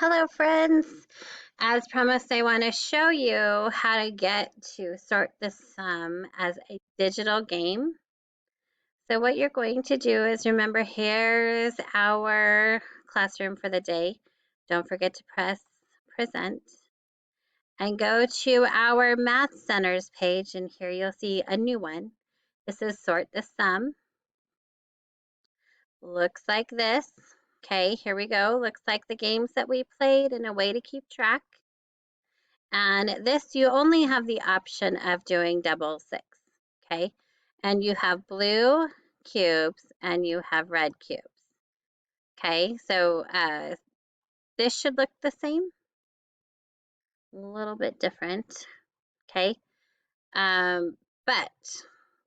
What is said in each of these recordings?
Hello friends! As promised, I want to show you how to get to Sort the Sum as a digital game. So what you're going to do is remember, here's our classroom for the day. Don't forget to press present and go to our Math Centers page, and here you'll see a new one. This is Sort the Sum. Looks like this. Okay, here we go. Looks like the games that we played and a way to keep track. And this, you only have the option of doing double six, okay? And you have blue cubes and you have red cubes, okay? So this should look the same, a little bit different, okay? But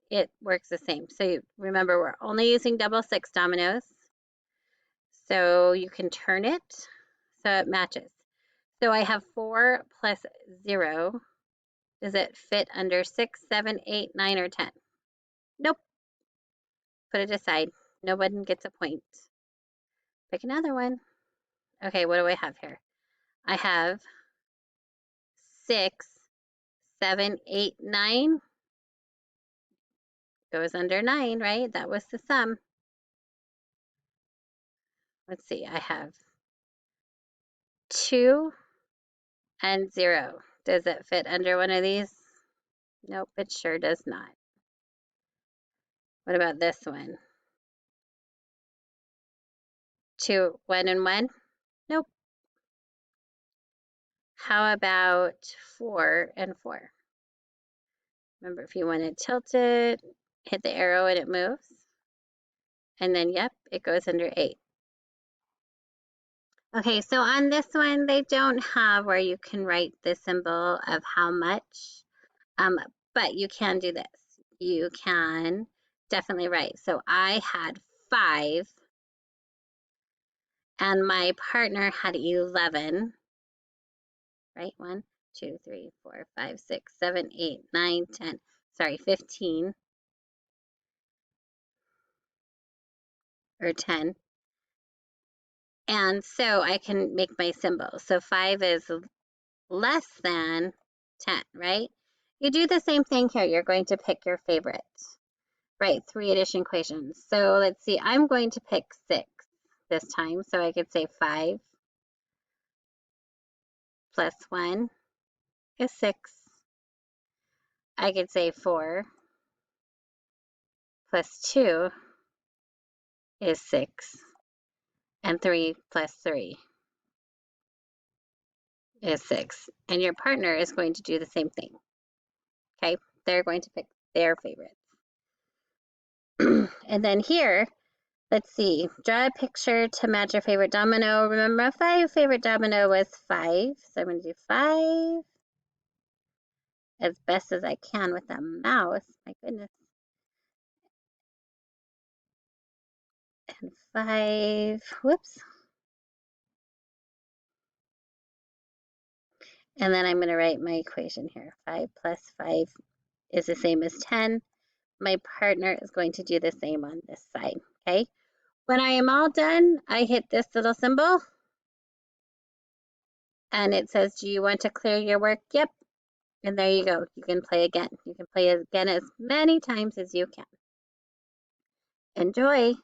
it works the same. So remember, we're only using double six dominoes. So you can turn it so it matches. So I have 4 plus 0. Does it fit under 6, 7, 8, 9, or 10? Nope. Put it aside. No one gets a point. Pick another one. Okay, what do I have here? I have 6, 7, 8, 9. Goes under 9, right? That was the sum. Let's see, I have 2 and 0. Does it fit under one of these? Nope, it sure does not. What about this one? 2, 1 and 1? Nope. How about 4 and 4? Remember, if you want to tilt it, hit the arrow and it moves. And then, yep, it goes under 8. Okay, so on this one, they don't have where you can write the symbol of how much, but you can do this. You can definitely write. So I had 5, and my partner had 11, right? 1, 2, 3, 4, 5, 6, 7, 8, 9, 10, sorry, 15, or 10. And so I can make my symbol. So 5 is less than 10, right? You do the same thing here. You're going to pick your favorite, right? 3 addition equations. So let's see, I'm going to pick 6 this time. So I could say 5 plus 1 is 6. I could say 4 plus 2 is 6. And 3 plus 3 is 6. And your partner is going to do the same thing. Okay, they're going to pick their favorites. And then here, let's see, draw a picture to match your favorite domino. Remember, my favorite domino was 5, so I'm going to do 5 as best as I can with a mouse. My goodness. And 5, whoops. And then I'm going to write my equation here. 5 plus 5 is the same as 10. My partner is going to do the same on this side, okay? When I am all done, I hit this little symbol. And it says, do you want to clear your work? Yep. And there you go. You can play again. You can play again as many times as you can. Enjoy.